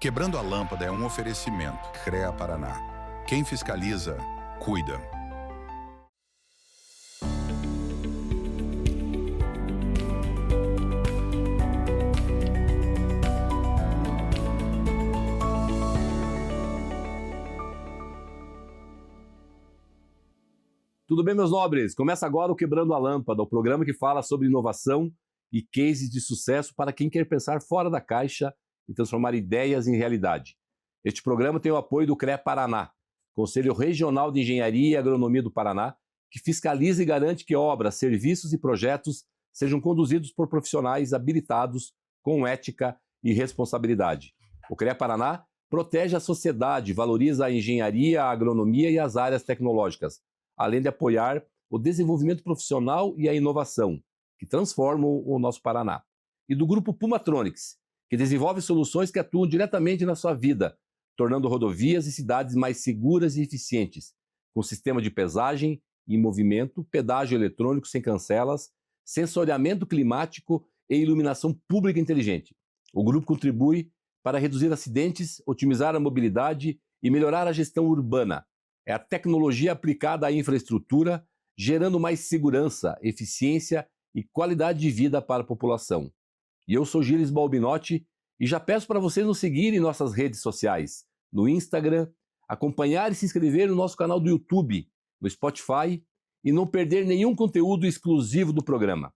Quebrando a Lâmpada é um oferecimento. CREA Paraná. Quem fiscaliza, cuida. Tudo bem, meus nobres? Começa agora o Quebrando a Lâmpada, o programa que fala sobre inovação e cases de sucesso para quem quer pensar fora da caixa e transformar ideias em realidade. Este programa tem o apoio do CREA Paraná, Conselho Regional de Engenharia e Agronomia do Paraná, que fiscaliza e garante que obras, serviços e projetos sejam conduzidos por profissionais habilitados com ética e responsabilidade. O CREA Paraná protege a sociedade, valoriza a engenharia, a agronomia e as áreas tecnológicas, além de apoiar o desenvolvimento profissional e a inovação, que transformam o nosso Paraná. E do grupo Pumatronics, que desenvolve soluções que atuam diretamente na sua vida, tornando rodovias e cidades mais seguras e eficientes, com sistema de pesagem e movimento, pedágio eletrônico sem cancelas, sensoriamento climático e iluminação pública inteligente. O grupo contribui para reduzir acidentes, otimizar a mobilidade e melhorar a gestão urbana. É a tecnologia aplicada à infraestrutura, gerando mais segurança, eficiência e qualidade de vida para a população. E eu sou Gilles Balbinotti e já peço para vocês nos seguirem em nossas redes sociais, no Instagram, acompanhar e se inscrever no nosso canal do YouTube, no Spotify e não perder nenhum conteúdo exclusivo do programa.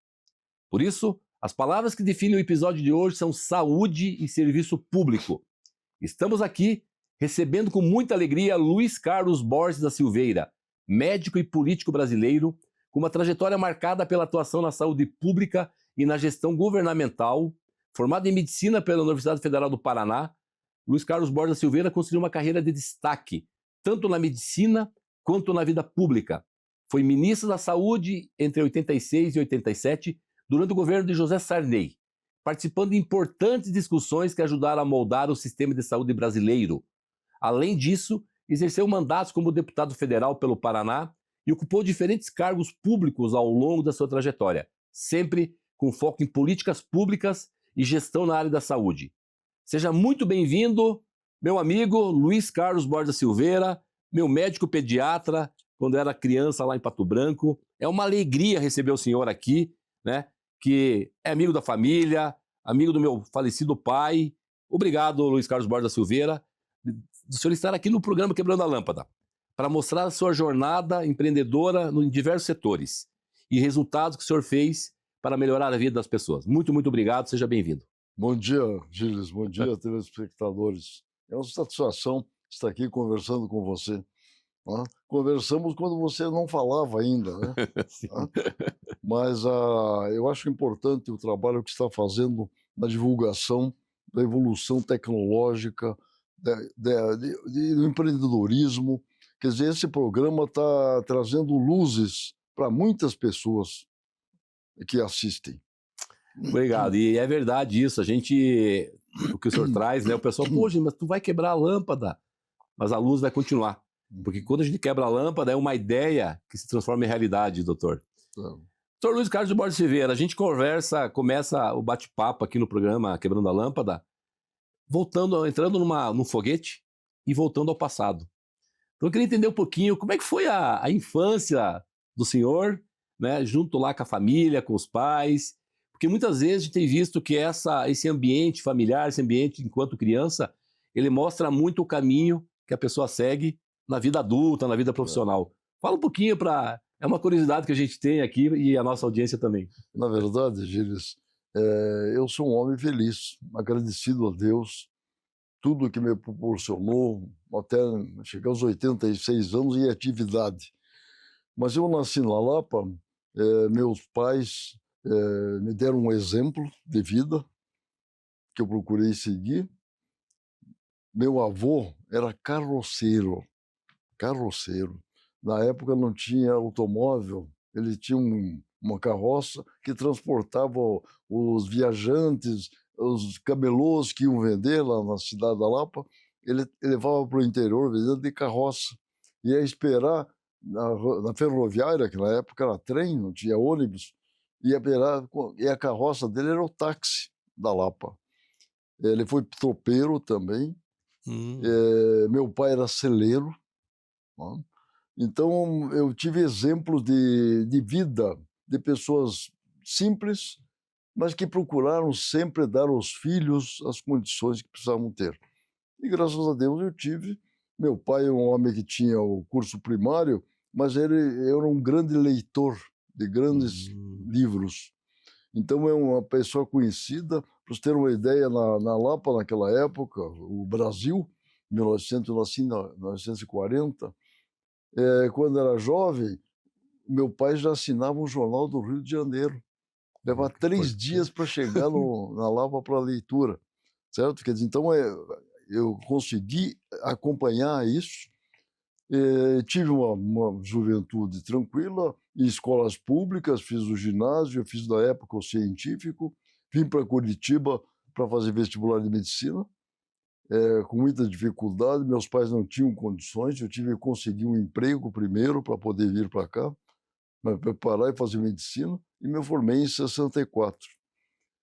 Por isso, as palavras que definem o episódio de hoje são saúde e serviço público. Estamos aqui recebendo com muita alegria Luiz Carlos Borges da Silveira, médico e político brasileiro, com uma trajetória marcada pela atuação na saúde pública e na gestão governamental. Formado em medicina pela Universidade Federal do Paraná, Luiz Carlos Borges da Silveira construiu uma carreira de destaque, tanto na medicina quanto na vida pública. Foi ministro da Saúde entre 86 e 87, durante o governo de José Sarney, participando de importantes discussões que ajudaram a moldar o sistema de saúde brasileiro. Além disso, exerceu mandatos como deputado federal pelo Paraná e ocupou diferentes cargos públicos ao longo da sua trajetória, sempre com foco em políticas públicas e gestão na área da saúde. Seja muito bem-vindo, meu amigo Luiz Carlos Borges da Silveira, meu médico pediatra, quando era criança lá em Pato Branco. É uma alegria receber o senhor aqui, né, que é amigo da família, amigo do meu falecido pai. Obrigado, Luiz Carlos Borges da Silveira, do senhor estar aqui no programa Quebrando a Lâmpada, para mostrar a sua jornada empreendedora em diversos setores e resultados que o senhor fez para melhorar a vida das pessoas. Muito, muito obrigado, seja bem-vindo. Bom dia, Gilles, bom dia, telespectadores. É uma satisfação estar aqui conversando com você. Né? Conversamos quando você não falava ainda, né? Mas eu acho importante o trabalho que está fazendo na divulgação da evolução tecnológica, do empreendedorismo. Quer dizer, esse programa está trazendo luzes para muitas pessoas que assistem. Obrigado, e é verdade isso, o que o senhor traz, né? O pessoal, poxa, mas tu vai quebrar a lâmpada, mas a luz vai continuar, porque quando a gente quebra a lâmpada é uma ideia que se transforma em realidade, doutor. Doutor Luiz Carlos Borges Silveira, a gente começa o bate-papo aqui no programa Quebrando a Lâmpada, entrando num foguete e voltando ao passado. Então eu queria entender um pouquinho como é que foi a infância do senhor, né, junto lá com a família, com os pais, porque muitas vezes a gente tem visto que esse ambiente familiar, esse ambiente enquanto criança, ele mostra muito o caminho que a pessoa segue na vida adulta, na vida profissional. Fala um pouquinho é uma curiosidade que a gente tem aqui e a nossa audiência também. Na verdade, Gilles, eu sou um homem feliz, agradecido a Deus, tudo que me proporcionou até chegar aos 86 anos em atividade. Mas eu nasci na Lapa, meus pais me deram um exemplo de vida que eu procurei seguir. Meu avô era carroceiro. Na época não tinha automóvel, ele tinha uma carroça que transportava os viajantes, os camelôs que iam vender lá na cidade da Lapa. Ele levava para o interior vendendo de carroça. Ia esperar na ferroviária, que na época era trem, não tinha ônibus, ia esperar, e a carroça dele era o táxi da Lapa. Ele foi tropeiro também. Meu pai era celeiro, né? Então, eu tive exemplos de vida de pessoas simples, mas que procuraram sempre dar aos filhos as condições que precisavam ter. E, graças a Deus, eu tive. Meu pai é um homem que tinha o curso primário, mas ele era um grande leitor de grandes livros. Então, é uma pessoa conhecida. Para você ter uma ideia, na Lapa, naquela época, o Brasil, 1900, eu nasci em 1940, quando era jovem, meu pai já assinava um jornal do Rio de Janeiro. Levava 3 dias para chegar na Lapa para a leitura, certo? Quer dizer, então, eu consegui acompanhar isso. Tive uma juventude tranquila, em escolas públicas, fiz o ginásio, fiz na época o científico, vim para Curitiba para fazer vestibular de medicina, com muita dificuldade, meus pais não tinham condições, eu tive que conseguir um emprego primeiro para poder vir para cá, me preparar e fazer medicina, e me formei em 64.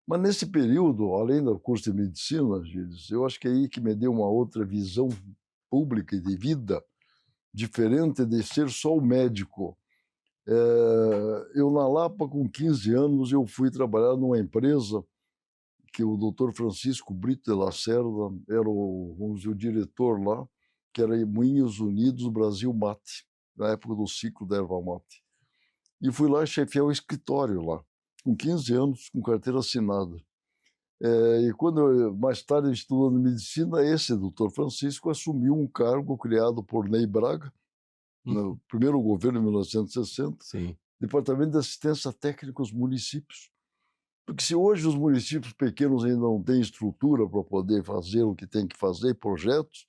Mas nesse período, além do curso de medicina, Gilles, eu acho que é aí que me deu uma outra visão pública e de vida, diferente de ser só o médico. Eu, na Lapa, com 15 anos, eu fui trabalhar numa empresa que o Dr. Francisco Brito de Lacerda era vamos dizer, o diretor lá, que era Moinhos Unidos Brasil Mate, na época do ciclo da erva mate. E fui lá chefiar o escritório lá, com 15 anos, com carteira assinada. E quando mais tarde, estudando medicina, esse Dr. Francisco assumiu um cargo criado por Ney Braga, no primeiro governo, em 1960, Sim. Departamento de Assistência Técnica aos Municípios. Porque se hoje os municípios pequenos ainda não têm estrutura para poder fazer o que tem que fazer, projetos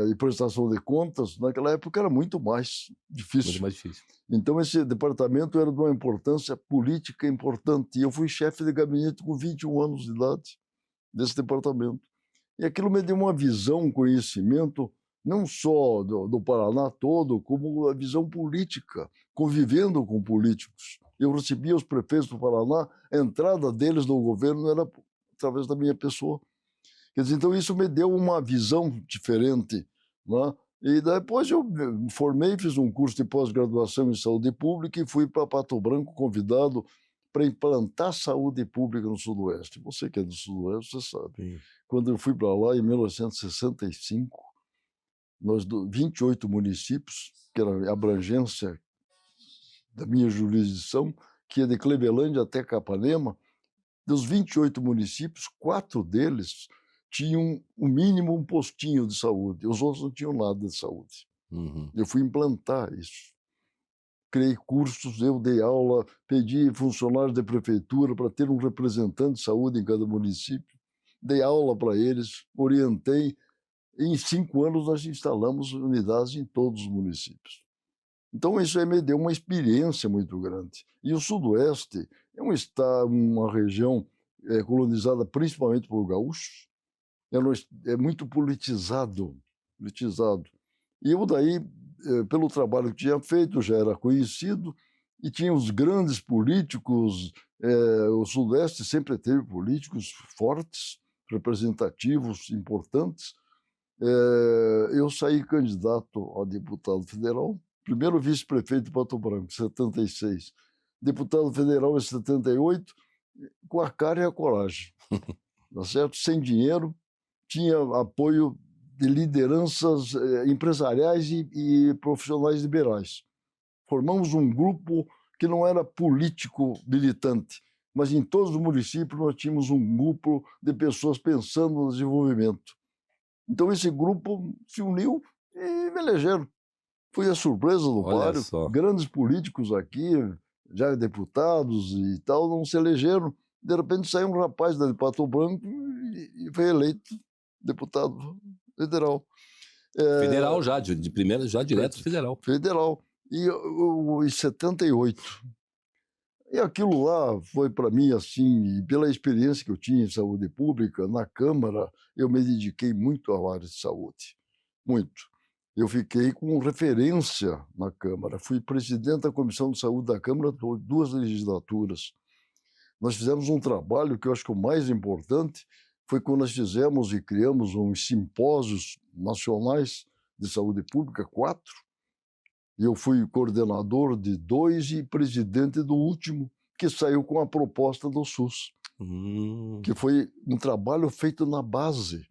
e prestação de contas, naquela época era muito mais difícil. Muito mais difícil. Então, esse departamento era de uma importância política importante. E eu fui chefe de gabinete com 21 anos de idade desse departamento. E aquilo me deu uma visão, um conhecimento, não só do Paraná todo, como a visão política, convivendo com políticos. Eu recebia os prefeitos do Paraná, a entrada deles no governo era através da minha pessoa. Quer dizer, então isso me deu uma visão diferente, né? E depois eu me formei, fiz um curso de pós-graduação em saúde pública e fui para Pato Branco convidado para implantar saúde pública no Sudoeste. Você que é do Sudoeste, você sabe. Sim. Quando eu fui para lá, em 1965, nós, 28 municípios, que era a abrangência da minha jurisdição, que ia de Clevelândia até Capanema, dos 28 municípios, 4 deles tinham, o mínimo, um postinho de saúde. Os outros não tinham nada de saúde. Eu fui implantar isso. Criei cursos, eu dei aula, pedi funcionários da prefeitura para ter um representante de saúde em cada município. Dei aula para eles, orientei. Em 5 anos, nós instalamos unidades em todos os municípios. Então, isso aí me deu uma experiência muito grande. E o Sudoeste é um estado, uma região colonizada principalmente por gaúchos, é muito politizado. E eu daí, pelo trabalho que tinha feito, já era conhecido, e tinha os grandes políticos, o Sudeste sempre teve políticos fortes, representativos, importantes. Eu saí candidato a deputado federal, primeiro vice-prefeito de Pato Branco, em 76, deputado federal em 78, com a cara e a coragem, tá certo? Sem dinheiro, tinha apoio de lideranças empresariais e profissionais liberais. Formamos um grupo que não era político militante, mas em todos os municípios nós tínhamos um grupo de pessoas pensando no desenvolvimento. Então esse grupo se uniu e me elegeram. Foi a surpresa do páreo. Grandes políticos aqui, já deputados e tal, não se elegeram. De repente saiu um rapaz de Pato Branco e foi eleito deputado federal. Federal já, de primeira, já direto federal. Federal. E em 78. E aquilo lá foi para mim assim, pela experiência que eu tinha em saúde pública, na Câmara, eu me dediquei muito à área de saúde. Muito. Eu fiquei com referência na Câmara. Fui presidente da Comissão de Saúde da Câmara por 2 legislaturas. Nós fizemos um trabalho que eu acho que é o mais importante, foi quando nós fizemos e criamos uns simpósios nacionais de saúde pública, 4, e eu fui coordenador de 2 e presidente do último, que saiu com a proposta do SUS, que foi um trabalho feito na base,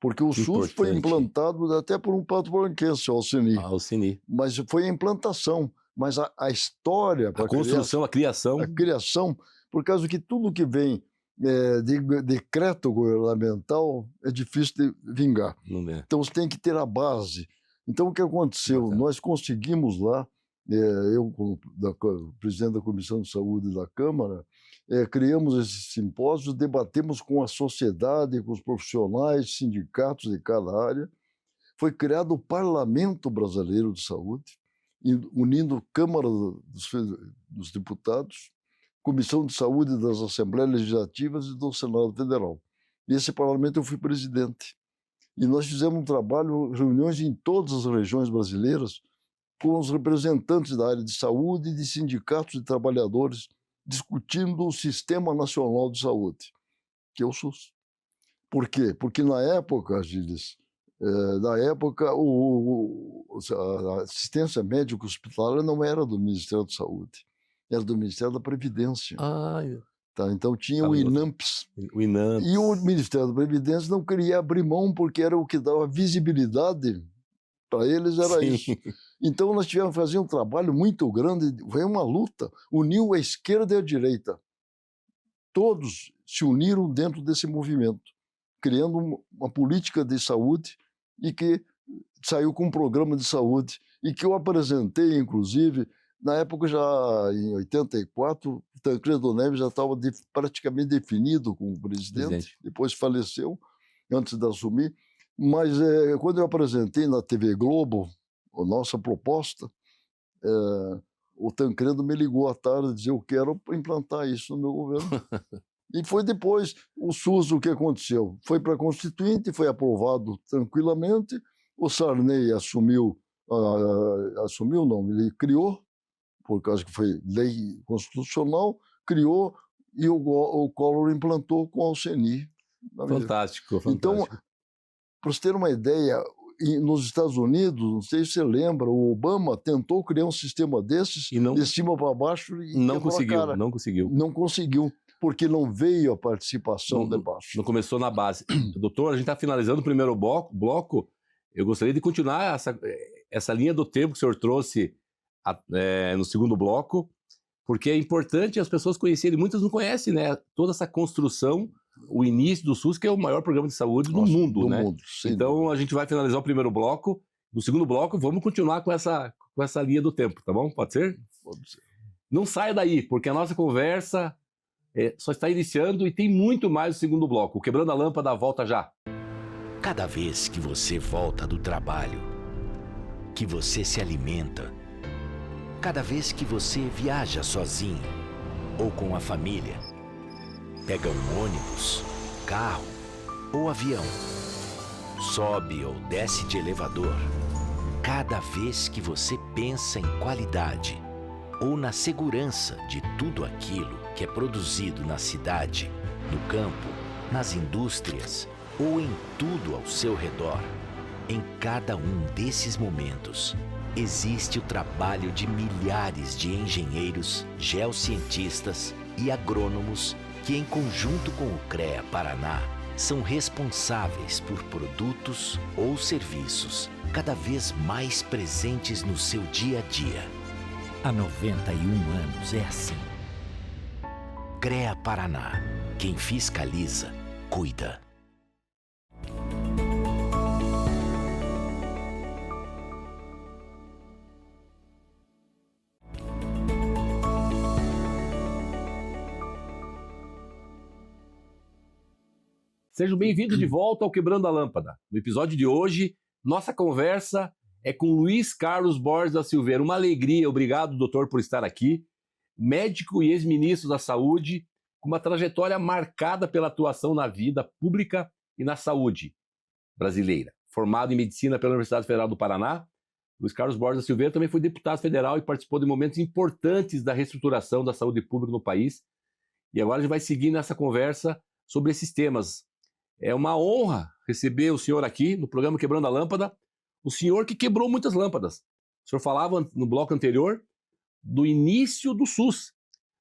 porque o SUS foi implantado até por um pato-branquense, o Alcini. Mas foi a implantação, mas a história... A construção, a criação. A criação, por causa que tudo que vem de decreto governamental é difícil de vingar. Então você tem que ter a base. Então o que aconteceu? Nós conseguimos lá, eu como presidente da Comissão de Saúde da Câmara, criamos esses simpósios, debatemos com a sociedade, com os profissionais, sindicatos de cada área. Foi criado o Parlamento Brasileiro de Saúde, unindo Câmara dos Deputados, Comissão de Saúde das Assembleias Legislativas e do Senado Federal. E esse parlamento eu fui presidente. E nós fizemos um trabalho, reuniões em todas as regiões brasileiras, com os representantes da área de saúde e de sindicatos de trabalhadores, discutindo o Sistema Nacional de Saúde, que é o SUS. Por quê? Porque na época, Gilles, a assistência médica hospitalar não era do Ministério da Saúde, era do Ministério da Previdência. Tá? Então tinha o INAMPS. E o Ministério da Previdência não queria abrir mão porque era o que dava visibilidade para eles, era isso. Então nós tivemos que fazer um trabalho muito grande, foi uma luta, uniu a esquerda e a direita. Todos se uniram dentro desse movimento, criando uma política de saúde e que saiu com um programa de saúde e que eu apresentei, inclusive, na época já em 84, Tancredo Neves já estava praticamente definido como presidente, depois faleceu, antes de assumir, mas quando eu apresentei na TV Globo a nossa proposta, o Tancredo me ligou à tarde e disse: eu quero implantar isso no meu governo. E foi depois, o SUS, o que aconteceu? Foi para a Constituinte, foi aprovado tranquilamente, o Sarney assumiu não, ele criou, por causa que foi lei constitucional, criou e o Collor implantou com o Alcini. Fantástico. Então, para você ter uma ideia, nos Estados Unidos, não sei se você lembra, o Obama tentou criar um sistema desses, de cima para baixo, e não conseguiu, porque não veio a participação de baixo. Não começou na base. Doutor, a gente está finalizando o primeiro bloco. Eu gostaria de continuar essa linha do tempo que o senhor trouxe no segundo bloco, porque é importante as pessoas conhecerem. Muitas não conhecem, né, toda essa construção, o início do SUS, que é o maior programa de saúde do mundo, né? Então a gente vai finalizar o primeiro bloco. No segundo bloco, vamos continuar com essa linha do tempo, tá bom? Pode ser? Pode ser. Não saia daí, porque a nossa conversa só está iniciando e tem muito mais no segundo bloco. O Quebrando a Lâmpada volta já. Cada vez que você volta do trabalho, que você se alimenta, cada vez que você viaja sozinho ou com a família, pega um ônibus, carro ou avião, sobe ou desce de elevador, cada vez que você pensa em qualidade ou na segurança de tudo aquilo que é produzido na cidade, no campo, nas indústrias ou em tudo ao seu redor, em cada um desses momentos, existe o trabalho de milhares de engenheiros, geocientistas e agrônomos que, em conjunto com o CREA Paraná, são responsáveis por produtos ou serviços cada vez mais presentes no seu dia a dia. Há 91 anos é assim. CREA Paraná. Quem fiscaliza, cuida. Sejam bem-vindos de volta ao Quebrando a Lâmpada. No episódio de hoje, nossa conversa é com Luiz Carlos Borges da Silveira. Uma alegria, obrigado, doutor, por estar aqui. Médico e ex-ministro da Saúde, com uma trajetória marcada pela atuação na vida pública e na saúde brasileira. Formado em Medicina pela Universidade Federal do Paraná, Luiz Carlos Borges da Silveira também foi deputado federal e participou de momentos importantes da reestruturação da saúde pública no país. E agora a gente vai seguir nessa conversa sobre esses temas. É uma honra receber o senhor aqui no programa Quebrando a Lâmpada, o senhor que quebrou muitas lâmpadas. O senhor falava no bloco anterior do início do SUS,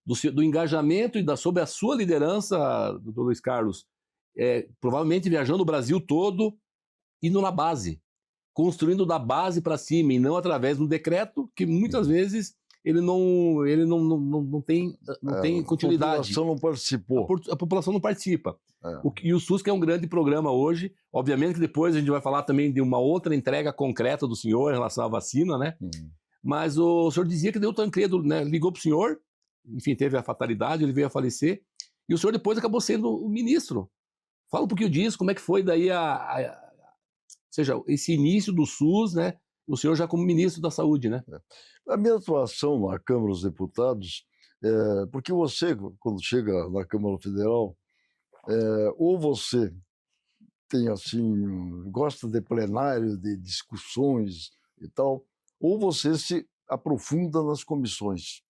do engajamento e sob a sua liderança, doutor Luiz Carlos, provavelmente viajando o Brasil todo, indo na base, construindo da base para cima e não através de um decreto que muitas vezes ele não tem continuidade. A população não participou. A população não participa. E o SUS, que é um grande programa hoje, obviamente que depois a gente vai falar também de uma outra entrega concreta do senhor em relação à vacina, né? Mas o senhor dizia que deu Tancredo, né? Ligou para o senhor, enfim, teve a fatalidade, ele veio a falecer, e o senhor depois acabou sendo o ministro. Fala um pouquinho disso, como é que foi daí ou seja, esse início do SUS, né? O senhor já como ministro da Saúde, né? A minha atuação na Câmara dos Deputados, porque você, quando chega na Câmara Federal, ou você tem assim, gosta de plenário, de discussões e tal, ou você se aprofunda nas comissões.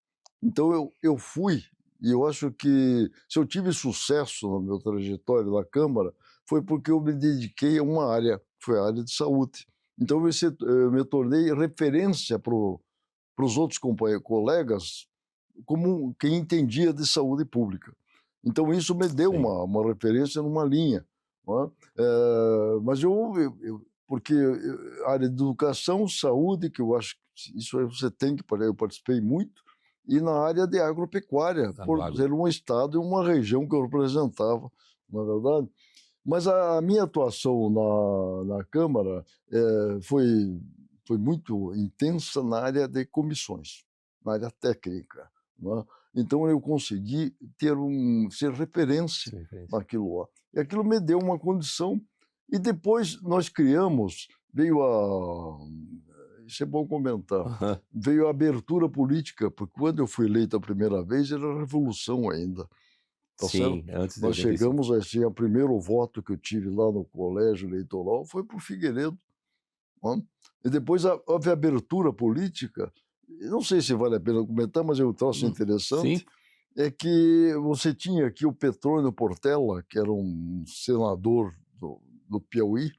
Então eu fui, e eu acho que se eu tive sucesso no meu trajetório na Câmara, foi porque eu me dediquei a uma área, foi a área de saúde. Então eu me tornei referência para os outros colegas como quem entendia de saúde pública. Então isso me deu uma referência numa linha. Não é? Mas porque a área de educação, saúde, que eu acho que isso aí você tem que, eu participei muito, e na área de agropecuária, por ser um estado e uma região que eu representava, na verdade. Mas a minha atuação na Câmara foi muito intensa na área de comissões, na área técnica. Não é? Então eu consegui ser referência naquilo lá. E aquilo me deu uma condição. E depois nós criamos, isso é bom comentar, veio a abertura política, porque quando eu fui eleito a primeira vez era revolução ainda. Tá certo? Antes nós chegamos assim, o primeiro voto que eu tive lá no colégio eleitoral foi para o Figueiredo. Não? E depois houve a abertura política. Não sei se vale a pena comentar, mas é um troço interessante. Sim. É que você tinha aqui o Petrônio Portela, que era um senador do Piauí,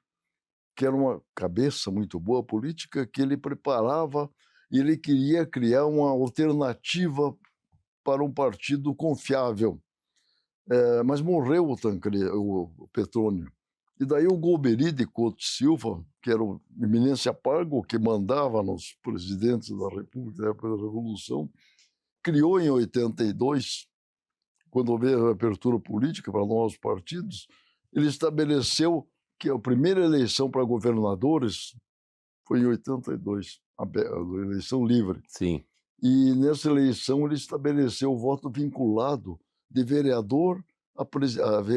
que era uma cabeça muito boa política, que ele preparava e ele queria criar uma alternativa para um partido confiável. Mas morreu o Petrônio. E daí o Golbery de Couto Silva, que era o eminência Pargo, que mandava nos presidentes da República na época da Revolução, criou em 82, quando houve a abertura política para novos partidos, ele estabeleceu que a primeira eleição para governadores foi em 82, a eleição livre. Sim. E nessa eleição ele estabeleceu o voto vinculado de vereador a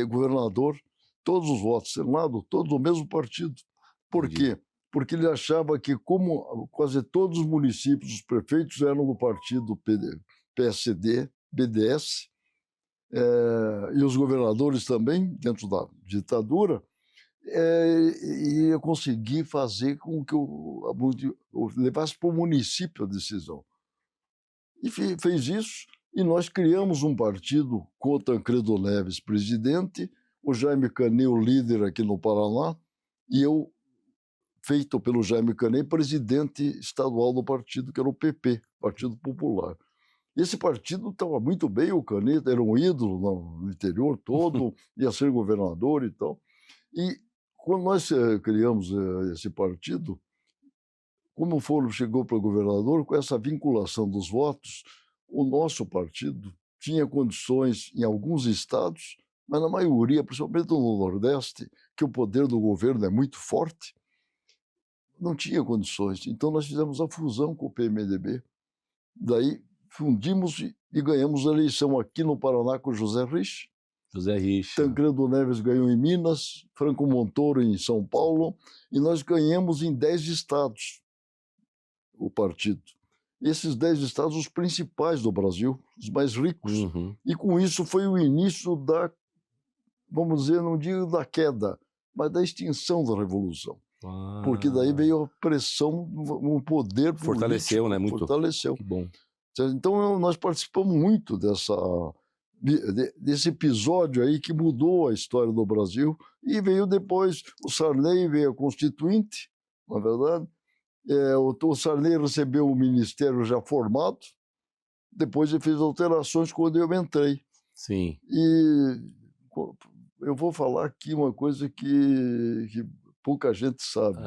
governador, todos os votos, Senado, todos do mesmo partido. Por quê? Porque ele achava que, como quase todos os municípios, os prefeitos eram do partido PSD, BDS, e os governadores também, dentro da ditadura, ia conseguir fazer com que eu levasse para o município a decisão. E fez isso, e nós criamos um partido com o Tancredo Neves presidente, o Jaime Canet, o líder aqui no Paraná, e eu, feito pelo Jaime Canet, presidente estadual do partido, que era o PP, Partido Popular. Esse partido estava muito bem, o Canet era um ídolo no interior todo, ia ser governador e tal. E quando nós criamos esse partido, como o Foro chegou para governador, com essa vinculação dos votos, o nosso partido tinha condições em alguns estados, mas na maioria, principalmente no Nordeste, que o poder do governo é muito forte, não tinha condições. Então nós fizemos a fusão com o PMDB. Daí fundimos e ganhamos a eleição aqui no Paraná com o José Rich. Tancredo Neves ganhou em Minas, Franco Montoro em São Paulo, e nós ganhamos em 10 estados o partido. Esses 10 estados, os principais do Brasil, os mais ricos. E com isso foi o início da, vamos dizer, não digo da queda, mas da extinção da Revolução. Porque daí veio a pressão, o poder político. Fortaleceu, né? Muito. Fortaleceu. Que bom. Então nós participamos muito desse episódio aí que mudou a história do Brasil, e veio depois o Sarney, veio a Constituinte, na verdade. O Sarney recebeu o ministério já formado, depois ele fez alterações quando eu entrei. Sim. E eu vou falar aqui uma coisa que pouca gente sabe.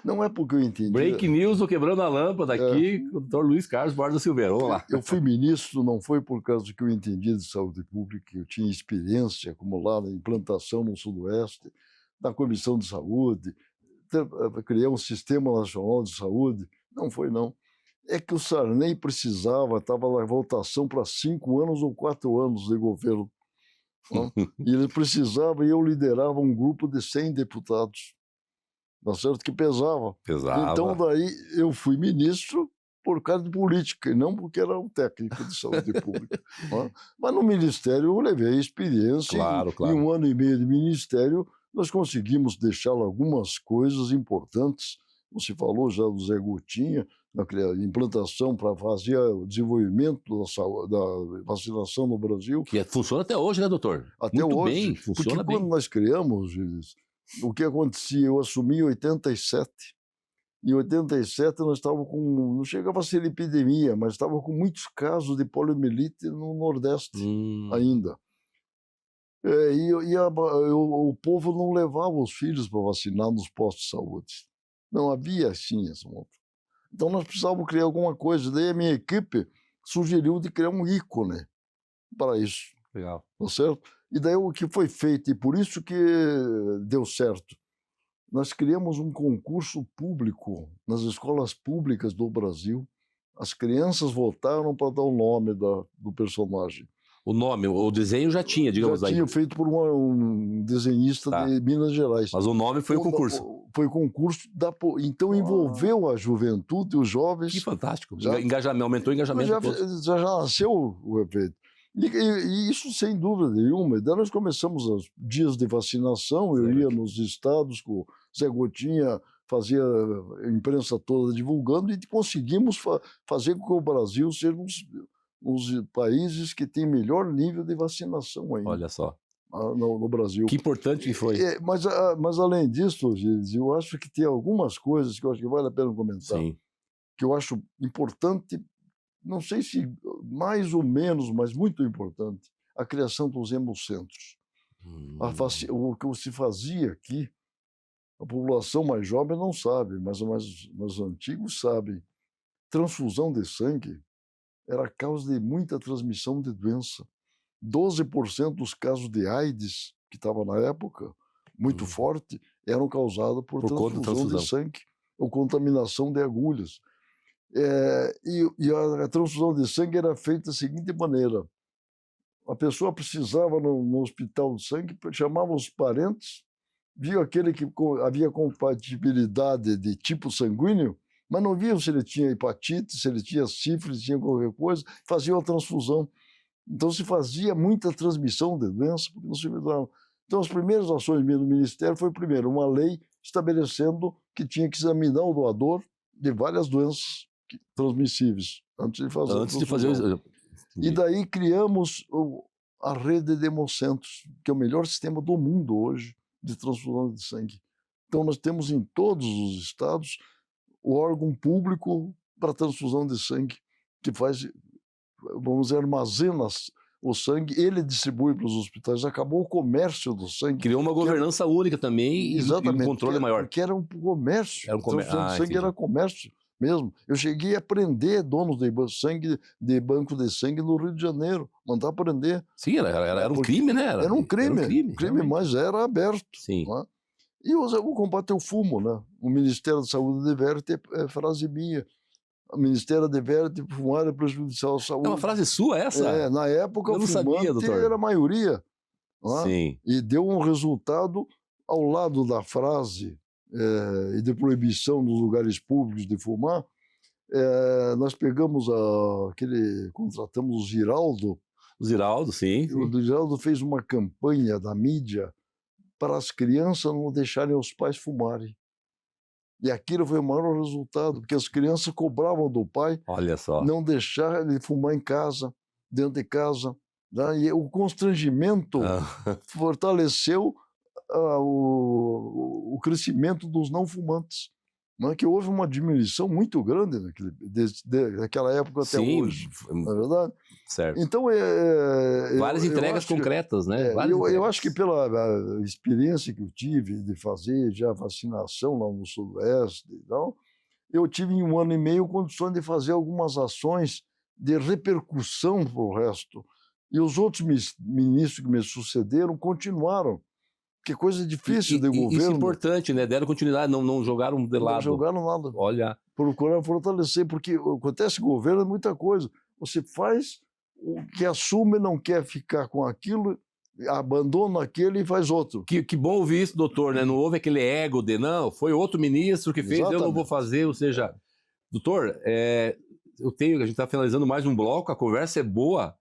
Não é porque eu entendi. Break news do Quebrando a Lâmpada aqui, com o doutor Luiz Carlos Borda Silveira. Vamos lá. Eu fui ministro, não foi por causa que eu entendi de saúde pública, eu tinha experiência acumulada em implantação no Sudoeste, na Comissão de Saúde, criei um Sistema Nacional de Saúde. Não foi, não. É que o Sarney precisava, estava na votação para 5 anos ou 4 anos de governo. E ele precisava, e eu liderava um grupo de 100 deputados. Tá certo? Que pesava. Então, daí, eu fui ministro por causa de política, e não porque era um técnico de saúde pública. Mas no ministério eu levei experiência. Claro. Em 1 ano e meio de ministério, nós conseguimos deixar algumas coisas importantes. Você falou já do Zé Gotinha, na implantação para fazer o desenvolvimento da vacinação no Brasil. Que funciona até hoje, né, doutor? Até Muito hoje. bem, funciona porque bem. Quando nós criamos, o que acontecia? Eu assumi em 87. Em 87 nós estávamos com, não chegava a ser epidemia, mas estava com muitos casos de poliomielite no Nordeste ainda. O povo não levava os filhos para vacinar nos postos de saúde. Não havia assim essa monta. Então nós precisávamos criar alguma coisa. Daí a minha equipe sugeriu de criar um ícone para isso. Legal. Tá certo? E daí o que foi feito, e por isso que deu certo, nós criamos um concurso público nas escolas públicas do Brasil. As crianças votaram para dar o nome do personagem. O nome, o desenho já tinha, digamos aí. Já tinha feito por um desenhista de Minas Gerais. Mas o nome foi o concurso. Foi o concurso. Então envolveu a juventude, os jovens. Que fantástico. Engajamento, aumentou o engajamento. Já nasceu o efeito. E isso sem dúvida nenhuma. Daí nós começamos os dias de vacinação, eu ia nos estados com o Zé Gotinha, fazia a imprensa toda divulgando, e conseguimos fazer com que o Brasil seja os países que têm melhor nível de vacinação ainda. Olha só. No Brasil. Que importante que foi. Mas além disso, Gilles, eu acho que tem algumas coisas que eu acho que vale a pena comentar. Sim. Que eu acho importante, não sei se mais ou menos, mas muito importante, a criação dos hemocentros. O que se fazia aqui, a população mais jovem não sabe, mas os antigos sabem. Transfusão de sangue era causa de muita transmissão de doença. 12% dos casos de AIDS, que estava na época, muito forte, eram causados por transfusão de sangue ou contaminação de agulhas. E a transfusão de sangue era feita da seguinte maneira. A pessoa precisava no hospital de sangue, chamava os parentes, via aquele que havia compatibilidade de tipo sanguíneo, mas não viam se ele tinha hepatite, se ele tinha sífilis, se tinha qualquer coisa, faziam a transfusão. Então se fazia muita transmissão de doença, porque não se evitava. Então as primeiras ações do Ministério foi, primeiro, uma lei estabelecendo que tinha que examinar o doador de várias doenças transmissíveis, antes de fazer isso. E daí criamos a rede de hemocentros, que é o melhor sistema do mundo hoje de transfusão de sangue. Então nós temos em todos os estados o órgão público para transfusão de sangue, que faz, vamos dizer, armazena o sangue, ele distribui para os hospitais. Acabou o comércio do sangue. Criou uma governança única também, e um controle maior. Porque era um comércio. Transfusão de sangue era comércio mesmo. Eu cheguei a prender donos de sangue, de banco de sangue no Rio de Janeiro, mandar prender. Sim, era um crime, né? Era um crime, mas era aberto. Sim. Né? E o combate ao fumo, né? O Ministério da Saúde deverte é frase minha. O Ministério deverte fumar é prejudicial à saúde. É uma frase sua essa? Na época eu não o fumante sabia, doutor. era a maioria. Né? Sim. E deu um resultado ao lado da frase e de proibição nos lugares públicos de fumar. Nós pegamos contratamos o Giraldo. O Giraldo, sim. O Giraldo fez uma campanha da mídia para as crianças não deixarem os pais fumarem. E aquilo foi o maior resultado, porque as crianças cobravam do pai Olha só. não deixar ele fumar em casa, dentro de casa. né? E o constrangimento fortaleceu o crescimento dos não fumantes, né? Que houve uma diminuição muito grande daquela época até hoje, não é verdade? Certo. Então, várias entregas concretas, né? Eu acho que pela experiência que eu tive de fazer já vacinação lá no Sudoeste e tal, eu tive em 1 ano e meio condições de fazer algumas ações de repercussão para o resto. E os outros ministros que me sucederam continuaram. Que coisa difícil de governo. Isso é importante, né? Deram continuidade, não jogaram de lado. Não jogaram nada. Olha. Procuraram fortalecer, porque acontece com o governo é muita coisa. Você faz o que assume, não quer ficar com aquilo, abandona aquele e faz outro. Que bom ouvir isso, doutor, né? Não houve aquele ego de, não, foi outro ministro que fez, Exatamente. Eu não vou fazer, ou seja... Doutor, a gente está finalizando mais um bloco, a conversa é boa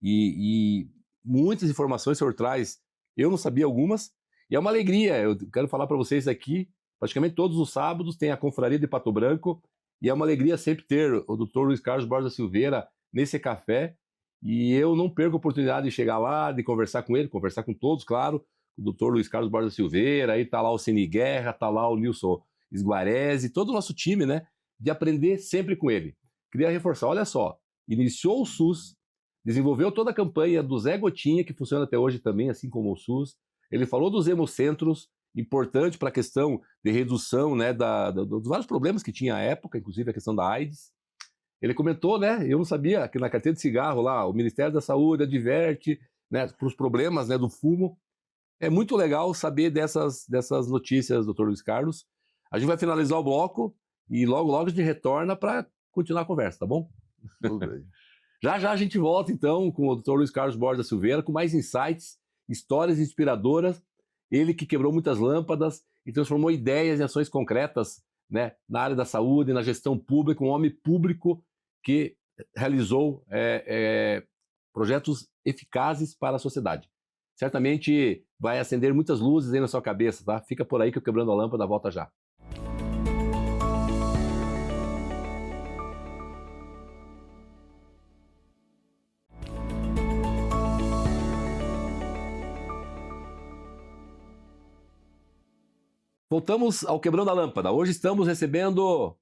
e muitas informações o senhor traz. Eu não sabia algumas, e é uma alegria. Eu quero falar para vocês aqui, praticamente todos os sábados tem a Confraria de Pato Branco, e é uma alegria sempre ter o doutor Luiz Carlos Borges da Silveira nesse café, e eu não perco a oportunidade de chegar lá, de conversar com ele, conversar com todos, claro, o doutor Luiz Carlos Borges da Silveira, aí está lá o Ceni Guerra, está lá o Nilson Esguarese, todo o nosso time, né, de aprender sempre com ele. Queria reforçar, olha só, iniciou o SUS, desenvolveu toda a campanha do Zé Gotinha, que funciona até hoje também, assim como o SUS. Ele falou dos hemocentros, importante para a questão de redução, né, dos vários problemas que tinha à época, inclusive a questão da AIDS. Ele comentou, né, eu não sabia, que na carteira de cigarro lá, o Ministério da Saúde adverte, né, para os problemas, né, do fumo. É muito legal saber dessas notícias, doutor Luiz Carlos. A gente vai finalizar o bloco e logo a gente retorna para continuar a conversa, tá bom? Tudo bem. Já a gente volta, então, com o Dr. Luiz Carlos Borges da Silveira, com mais insights, histórias inspiradoras. Ele que quebrou muitas lâmpadas e transformou ideias em ações concretas, né, na área da saúde, na gestão pública, um homem público que realizou projetos eficazes para a sociedade. Certamente vai acender muitas luzes aí na sua cabeça, tá? Fica por aí que eu Quebrando a Lâmpada volta já. Voltamos ao Quebrando a Lâmpada. Hoje estamos recebendo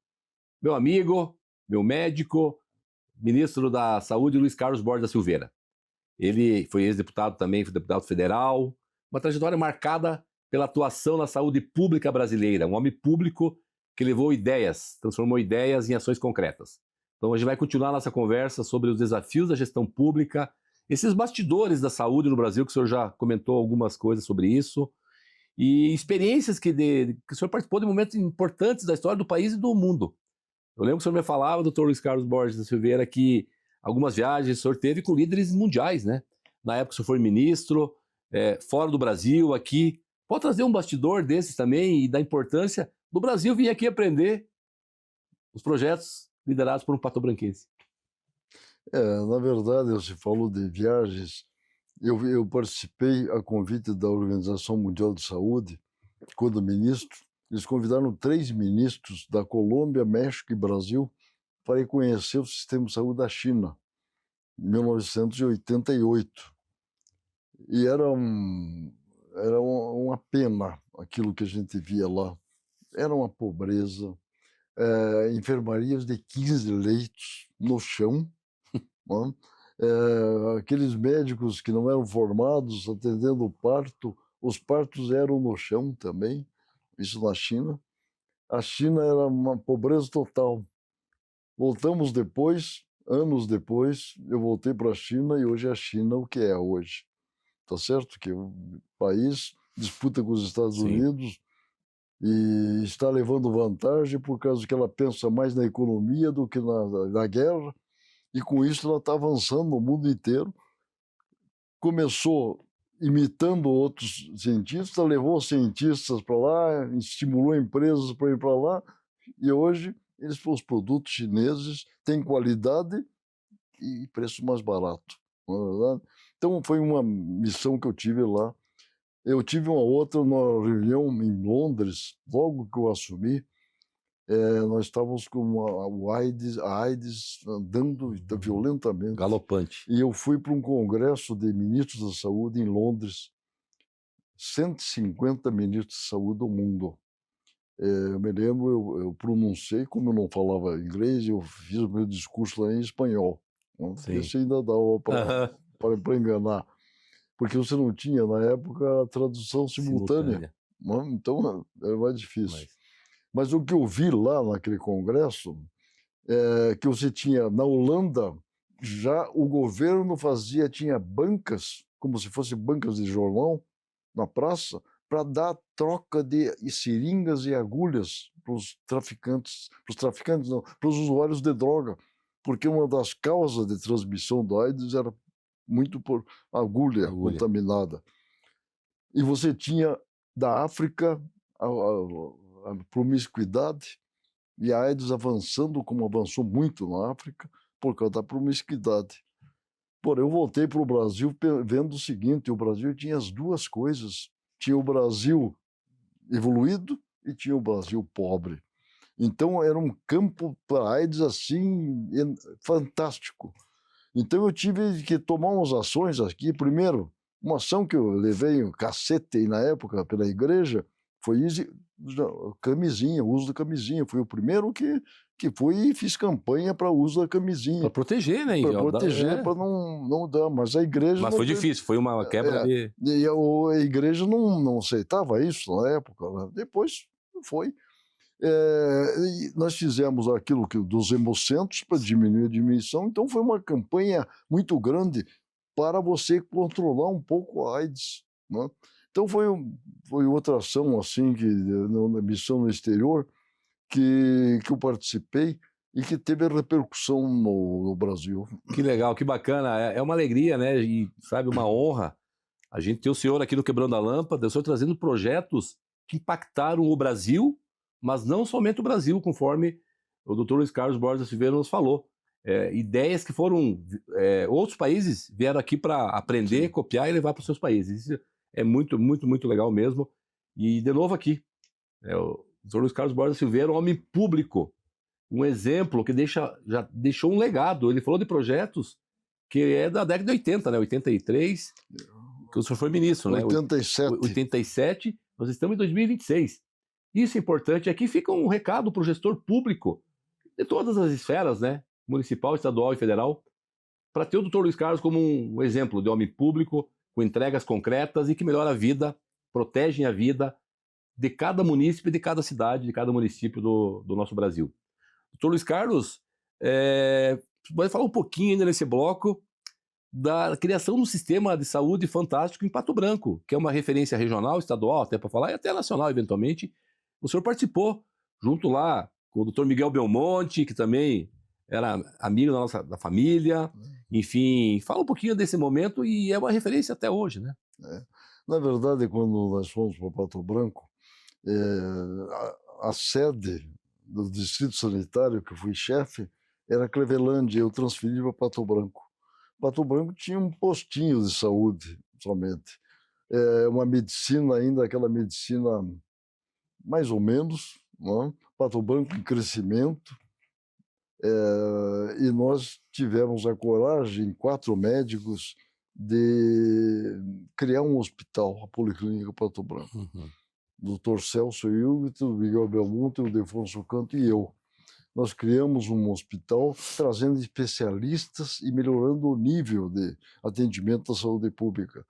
meu amigo, meu médico, ministro da Saúde, Luiz Carlos Borges da Silveira. Ele foi ex-deputado também, foi deputado federal, uma trajetória marcada pela atuação na saúde pública brasileira, um homem público que levou ideias, transformou ideias em ações concretas. Então a gente vai continuar nossa conversa sobre os desafios da gestão pública, esses bastidores da saúde no Brasil, que o senhor já comentou algumas coisas sobre isso, e experiências que o senhor participou de momentos importantes da história do país e do mundo. Eu lembro que o senhor me falava, doutor Luiz Carlos Borges da Silveira, que algumas viagens o senhor teve com líderes mundiais, né? Na época o senhor foi ministro, fora do Brasil, aqui. Pode trazer um bastidor desses também e da importância do Brasil vir aqui aprender os projetos liderados por um patobranquense. Na verdade, você falou de viagens. Eu participei a convite da Organização Mundial de Saúde, quando ministro. Eles convidaram 3 ministros da Colômbia, México e Brasil para ir conhecer o sistema de saúde da China, em 1988. E era uma pena aquilo que a gente via lá. Era uma pobreza, enfermarias de 15 leitos no chão, né? Aqueles médicos que não eram formados atendendo o parto, os partos eram no chão também, isso na China. A China era uma pobreza total. Voltamos depois, anos depois, eu voltei para a China e hoje a China o que é hoje. Tá certo que o país disputa com os Estados Sim. Unidos e está levando vantagem por causa que ela pensa mais na economia do que na guerra. E com isso ela está avançando no mundo inteiro. Começou imitando outros cientistas, levou cientistas para lá, estimulou empresas para ir para lá, e hoje os produtos chineses têm qualidade e preço mais barato, não é verdade? Então foi uma missão que eu tive lá. Eu tive uma outra numa reunião em Londres, logo que eu assumi, nós estávamos com a AIDS andando violentamente. Galopante. E eu fui para um congresso de ministros da saúde em Londres, 150 ministros de saúde do mundo. Eu me lembro, eu pronunciei, como eu não falava inglês, eu fiz o meu discurso lá em espanhol. Esse ainda dava para enganar, porque você não tinha, na época, a tradução simultânea. Então, era mais difícil. Mas o que eu vi lá naquele congresso é que você tinha, na Holanda, já o governo tinha bancas, como se fossem bancas de jornal, na praça, para dar troca de seringas e agulhas para os traficantes não, para os usuários de droga, porque uma das causas de transmissão do AIDS era muito por agulha. Contaminada. E você tinha da África a promiscuidade, e a AIDS avançando como avançou muito na África por causa da promiscuidade. Porém, eu voltei para o Brasil vendo o seguinte: o Brasil tinha as duas coisas. Tinha o Brasil evoluído e tinha o Brasil pobre. Então, era um campo para AIDS assim, fantástico. Então, eu tive que tomar umas ações aqui. Primeiro, uma ação que eu levei um cacete na época pela igreja foi camisinha, o uso da camisinha. Fui o primeiro que fui e fiz campanha para o uso da camisinha. Para proteger, né? Para proteger, para não dar. Mas a igreja... Mas foi difícil, foi uma quebra de... E a igreja não aceitava isso na época. Né? Depois foi. E nós fizemos aquilo dos hemocentros para diminuir a diminuição. Então foi uma campanha muito grande para você controlar um pouco a AIDS. Né? Então foi outra ação assim, na missão no exterior, que eu participei e que teve repercussão no Brasil. Que legal, que bacana. É uma alegria, né? E, sabe, uma honra a gente ter o senhor aqui no Quebrando a Lâmpada, o senhor trazendo projetos que impactaram o Brasil, mas não somente o Brasil, conforme o Dr. Luiz Carlos Borges Silveira nos falou. Ideias que foram... outros países vieram aqui para aprender, copiar e levar para os seus países. Isso é muito, muito, muito legal mesmo. E, de novo, aqui, o Dr. Luiz Carlos Borges Silveira, um homem público, um exemplo que já deixou um legado. Ele falou de projetos que é da década de 80, né? 83, que o senhor foi ministro, 87. Né? 87, nós estamos em 2026. Isso é importante. Aqui fica um recado para o gestor público de todas as esferas, né? Municipal, estadual e federal, para ter o Dr. Luiz Carlos como um exemplo de homem público, com entregas concretas e que melhora a vida, protegem a vida de cada munícipe, de cada cidade, de cada município do nosso Brasil. Dr. Luiz Carlos, pode falar um pouquinho ainda nesse bloco da criação de um sistema de saúde fantástico em Pato Branco, que é uma referência regional, estadual, até para falar, e até nacional, eventualmente. O senhor participou, junto lá com o Dr. Miguel Belmonte, que também era amigo da família. Enfim, fala um pouquinho desse momento e é uma referência até hoje, né? Na verdade, quando nós fomos para Pato Branco, a sede do distrito sanitário, que eu fui chefe, era Clevelândia, eu transferi para Pato Branco. Pato Branco tinha um postinho de saúde, somente. Uma medicina ainda, aquela medicina mais ou menos, né? Pato Branco em crescimento. E nós tivemos a coragem, 4 médicos, de criar um hospital, a Policlínica Pato Branco. Dr. Celso Hilbert, o Miguel Belmonte, o Defonso Canto e eu. Nós criamos um hospital trazendo especialistas e melhorando o nível de atendimento da saúde pública.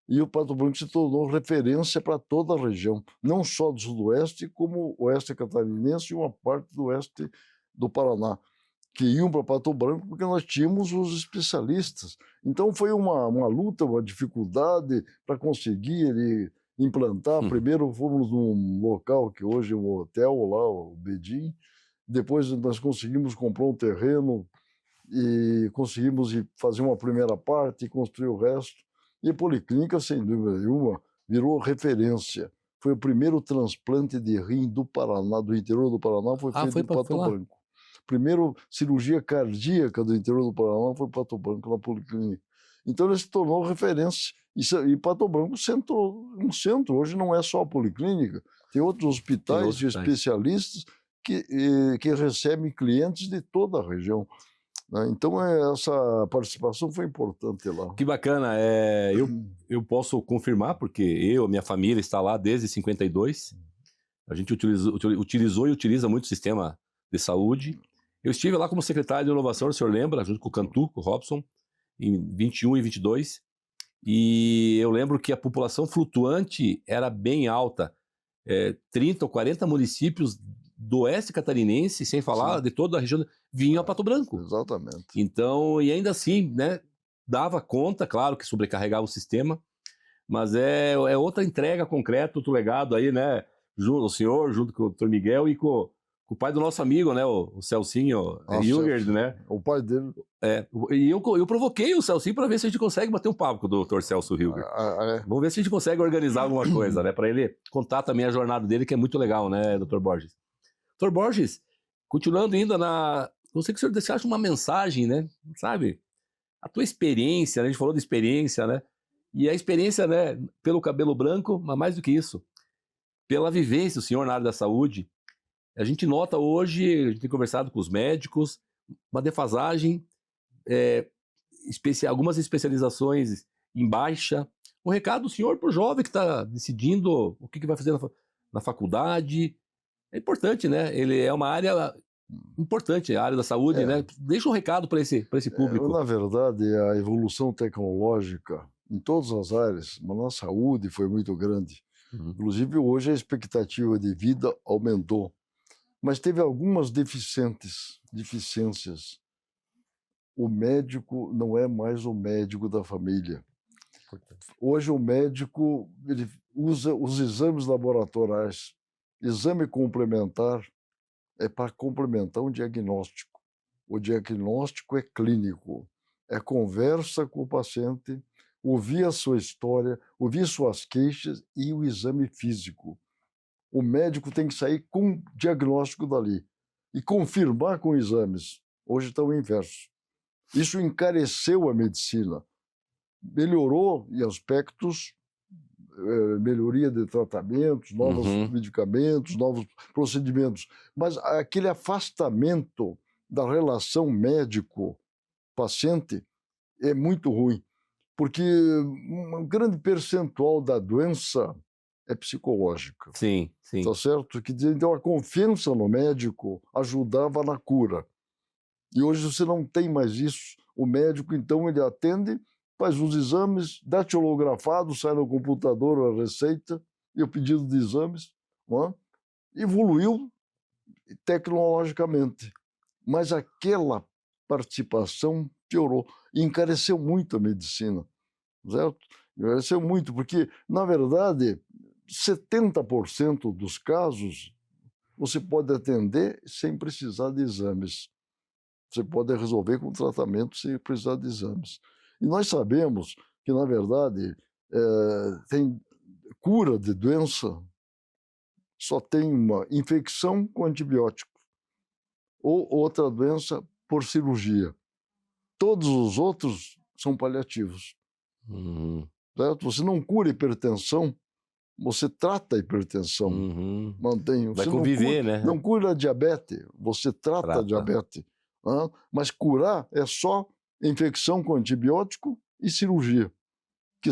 E o Pato Branco se tornou referência para toda a região, não só do Sudoeste, como o Oeste Catarinense e uma parte do Oeste do Paraná, que iam para Pato Branco porque nós tínhamos os especialistas. Então foi uma luta, uma dificuldade para conseguir implantar. Primeiro fomos num local que hoje é um hotel lá, o Bedim. Depois nós conseguimos comprar um terreno e conseguimos fazer uma primeira parte e construir o resto. E a Policlínica, sem dúvida nenhuma, virou referência. Foi o primeiro transplante de rim do Paraná, do interior do Paraná, foi feito em Pato Branco. Primeiro cirurgia cardíaca do interior do Paraná foi Pato Branco, na Policlínica. Então ele se tornou referência. E Pato Branco um centro. Hoje não é só a Policlínica, tem outros hospitais e especialistas que recebe clientes de toda a região. Né? Então, essa participação foi importante lá. Que bacana. Eu posso confirmar, porque a minha família está lá desde 52. A gente utilizou e utiliza muito o sistema de saúde. Eu estive lá como secretário de inovação, o senhor lembra, junto com o Cantu, com o Robson, em 21 e 22. E eu lembro que a população flutuante era bem alta. 30 ou 40 municípios do oeste catarinense, sem falar de toda a região, vinham a Pato Branco. Exatamente. Então, e ainda assim, né, dava conta, claro que sobrecarregava o sistema, mas é outra entrega concreta, outro legado aí, né, o senhor, junto com o Dr. Miguel e com o pai do nosso amigo, né, o Celcinho Hilgerd, né? O pai dele. E eu provoquei o Celcinho para ver se a gente consegue bater um papo com o Dr. Celso Hilgerd. Vamos ver se a gente consegue organizar alguma coisa, né, para ele contar também a jornada dele, que é muito legal, né, Dr. Borges? Dr. Borges, continuando ainda não sei que o senhor deixasse uma mensagem, né, sabe? A tua experiência, né? A gente falou de experiência, né? E a experiência, né, pelo cabelo branco, mas mais do que isso, pela vivência do senhor na área da saúde. A gente nota hoje, a gente tem conversado com os médicos, uma defasagem, algumas especializações em baixa. Um recado do senhor para o jovem que está decidindo o que vai fazer na faculdade. É importante, né? Ele é uma área importante, a área da saúde, né? Deixa um recado para esse público. Na verdade, a evolução tecnológica em todas as áreas, mas na saúde foi muito grande. Inclusive, hoje a expectativa de vida aumentou. Mas teve algumas deficiências. O médico não é mais o médico da família. Hoje o médico ele usa os exames laboratoriais. Exame complementar é para complementar um diagnóstico. O diagnóstico é clínico. É conversa com o paciente, ouvir a sua história, ouvir suas queixas e o exame físico. O médico tem que sair com o diagnóstico dali e confirmar com exames. Hoje está o inverso. Isso encareceu a medicina. Melhorou em aspectos, melhoria de tratamentos, novos medicamentos, novos procedimentos. Mas aquele afastamento da relação médico-paciente é muito ruim, porque um grande percentual da doença é psicológica. Sim. Tá certo? Então, a confiança no médico ajudava na cura. E hoje você não tem mais isso. O médico, então, ele atende, faz os exames, datilografado, sai no computador a receita e o pedido de exames. Não é? Evoluiu tecnologicamente. Mas aquela participação piorou. E encareceu muito a medicina. Certo? Encareceu muito, porque, na verdade, 70% dos casos você pode atender sem precisar de exames. Você pode resolver com tratamento sem precisar de exames. E nós sabemos que, na verdade, tem cura de doença, só tem uma infecção com antibiótico ou outra doença por cirurgia. Todos os outros são paliativos. Certo? Você não cura hipertensão, você trata a hipertensão, mantém. Vai conviver, né? Não cura a diabetes, você trata a diabetes. Mas curar é só infecção com antibiótico e cirurgia, que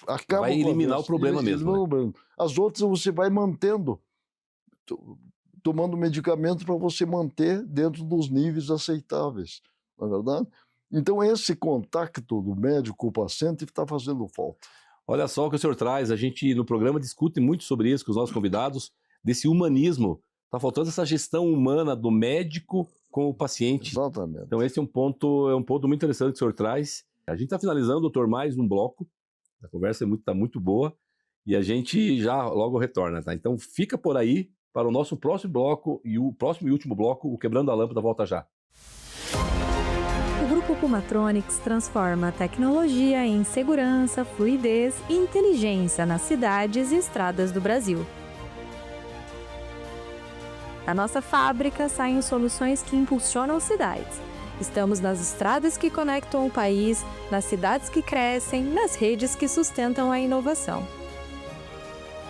acabam vai eliminar o problema mesmo. Né? As outras você vai mantendo, tomando medicamento para você manter dentro dos níveis aceitáveis, não é verdade? Então, esse contato do médico com o paciente está fazendo falta. Olha só o que o senhor traz. A gente, no programa, discute muito sobre isso com os nossos convidados, desse humanismo. Está faltando essa gestão humana do médico com o paciente. Exatamente. Então, esse é um ponto muito interessante que o senhor traz. A gente está finalizando, doutor, mais um bloco. A conversa está muito boa e a gente já logo retorna, tá? Então, fica por aí para o nosso próximo bloco e o próximo e último bloco, o Quebrando a Lâmpada, volta já. O Grupo Pumatronics transforma a tecnologia em segurança, fluidez e inteligência nas cidades e estradas do Brasil. Da nossa fábrica saem soluções que impulsionam cidades. Estamos nas estradas que conectam o país, nas cidades que crescem, nas redes que sustentam a inovação.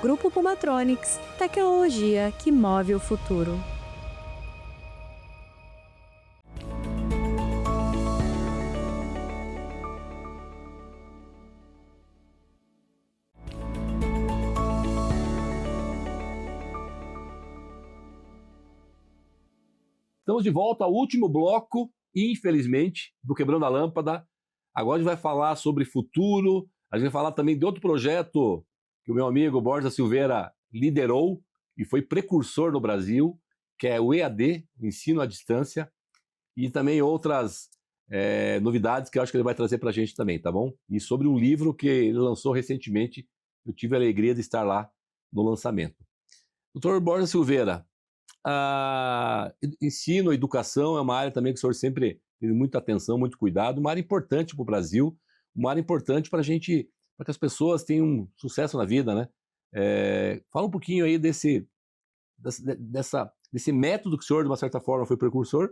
Grupo Pumatronics, tecnologia que move o futuro. Estamos de volta ao último bloco, infelizmente, do Quebrando a Lâmpada. Agora a gente vai falar sobre futuro, a gente vai falar também de outro projeto que o meu amigo Borja Silveira liderou e foi precursor no Brasil, que é o EAD, o Ensino à Distância, e também outras novidades que eu acho que ele vai trazer para a gente também, tá bom? E sobre um livro que ele lançou recentemente, eu tive a alegria de estar lá no lançamento. Doutor Borja Silveira, ensino, educação é uma área também que o senhor sempre teve muita atenção, muito cuidado, uma área importante para o Brasil, uma área importante para que as pessoas tenham sucesso na vida, né? Fala um pouquinho aí desse método que o senhor, de uma certa forma, foi precursor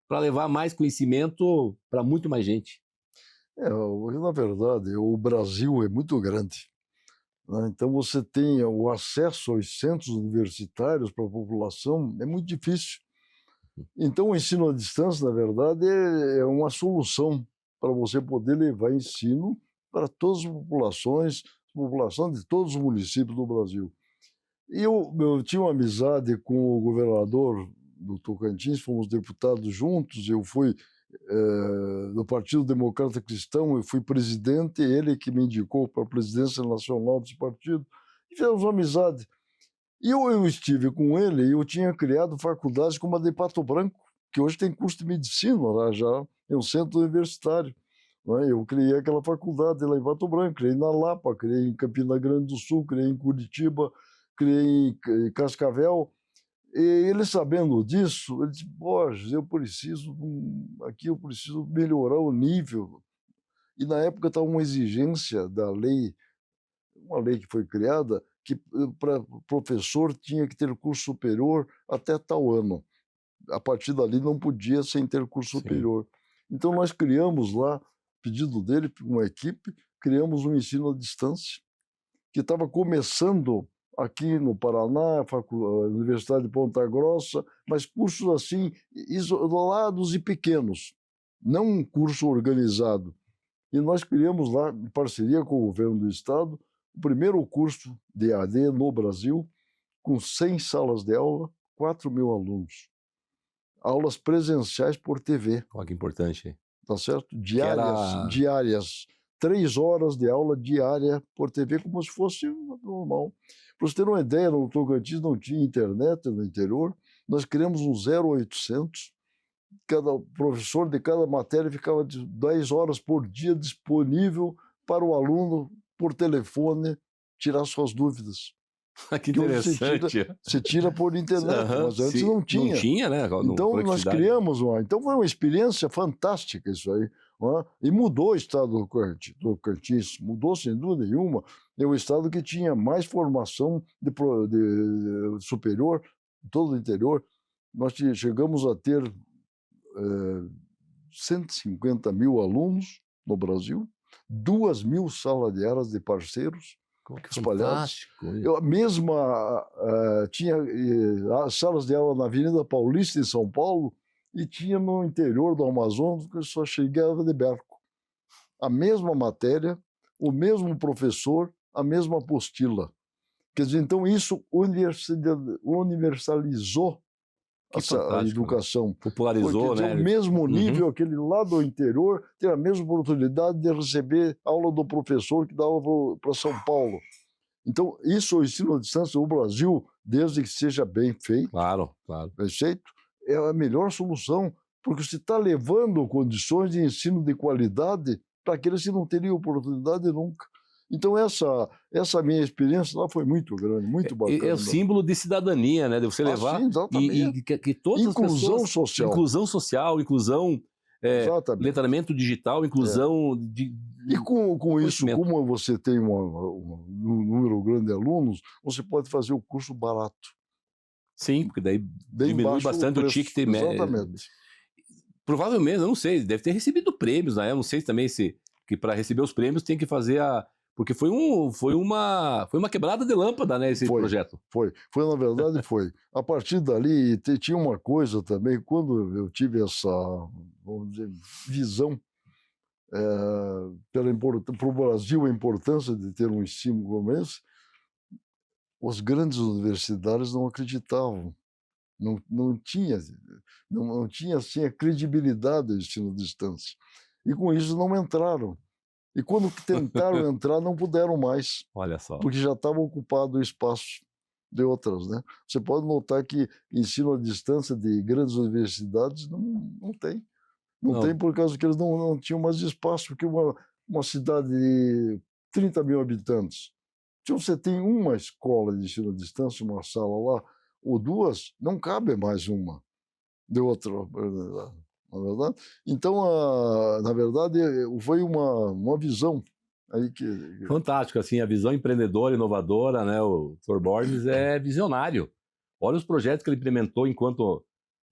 para levar mais conhecimento para muito mais gente. Na verdade, o Brasil é muito grande. Então, você tem o acesso aos centros universitários para a população, é muito difícil. Então, o ensino à distância, na verdade, é uma solução para você poder levar ensino para todas as populações de todos os municípios do Brasil. E eu tinha uma amizade com o governador do Tocantins, fomos deputados juntos, eu fui do Partido Democrata Cristão, eu fui presidente, ele que me indicou para a presidência nacional desse partido, e fizemos uma amizade. E eu estive com ele e eu tinha criado faculdades como a de Pato Branco, que hoje tem curso de medicina lá já, é um centro universitário. Eu criei aquela faculdade lá em Pato Branco, criei na Lapa, criei em Campina Grande do Sul, criei em Curitiba, criei em Cascavel. E ele, sabendo disso, ele disse: Borges, eu preciso melhorar o nível. E na época estava uma exigência da lei, uma lei que foi criada, que para professor tinha que ter curso superior até tal ano. A partir dali não podia sem ter curso superior. Então nós criamos lá, pedido dele, uma equipe, criamos um ensino à distância, que estava começando aqui no Paraná, a Universidade de Ponta Grossa, mas cursos assim, isolados e pequenos, não um curso organizado. E nós criamos lá, em parceria com o governo do estado, o primeiro curso de EAD no Brasil, com 100 salas de aula, 4.000 alunos. Aulas presenciais por TV. Olha que importante. Tá certo? Diárias. 3 horas de aula diária por TV, como se fosse normal. Para você ter uma ideia, no Tocantins não tinha internet no interior, nós criamos um 0800, cada professor de cada matéria ficava 10 horas por dia disponível para o aluno, por telefone, tirar suas dúvidas. Que interessante. Você tira por internet, mas antes não tinha. Não tinha, né? Então nós criamos então foi uma experiência fantástica isso aí. E mudou o estado do Tocantins, mudou sem dúvida nenhuma. É o estado que tinha mais formação de superior em todo o interior. Nós chegamos a ter 150.000 alunos no Brasil, 2.000 salas de aulas de parceiros espalhados. Tinha salas de aula na Avenida Paulista, em São Paulo, e tinha no interior do Amazonas, que só chegava de barco. A mesma matéria, o mesmo professor, a mesma apostila. Quer dizer, então isso universalizou a educação. Popularizou, né? O mesmo nível, aquele lá do interior, ter a mesma oportunidade de receber aula do professor que dava para São Paulo. Então, isso, o ensino à distância no Brasil, desde que seja bem feito, bem feito, é a melhor solução, porque você está levando condições de ensino de qualidade para aqueles que não teriam oportunidade nunca. Então, essa minha experiência lá foi muito grande, muito bacana. É o símbolo de cidadania, né? De você levar. Sim, exatamente. Que todas inclusão as pessoas, social. Inclusão social, inclusão, letramento digital, inclusão de. E com isso, como você tem um número grande de alunos, você pode fazer o curso barato. Sim, porque daí diminui bastante o ticket. Exatamente. Provavelmente, eu não sei, deve ter recebido prêmios, né? Eu não sei também que para receber os prêmios tem que fazer Porque foi uma quebrada de lâmpada, né, esse projeto. Foi, na verdade, foi. A partir dali, tinha uma coisa também, quando eu tive essa, vamos dizer, visão para o Brasil, a importância de ter um ensino como esse, os grandes universidades não acreditavam. Não tinha assim, a credibilidade do ensino à distância. E com isso não entraram. E quando tentaram entrar, não puderam mais. Olha só. Porque já estava ocupado o espaço de outras, né? Você pode notar que ensino à distância de grandes universidades não tem. Não tem por causa que eles não tinham mais espaço, porque uma cidade de 30 mil habitantes, se você tem uma escola de ensino à distância, uma sala lá, ou duas, não cabe mais uma de outra, na verdade. Então, na verdade, foi uma visão aí que... Fantástico, assim, a visão empreendedora, inovadora, né? O Dr. Borges é visionário. Olha os projetos que ele implementou enquanto,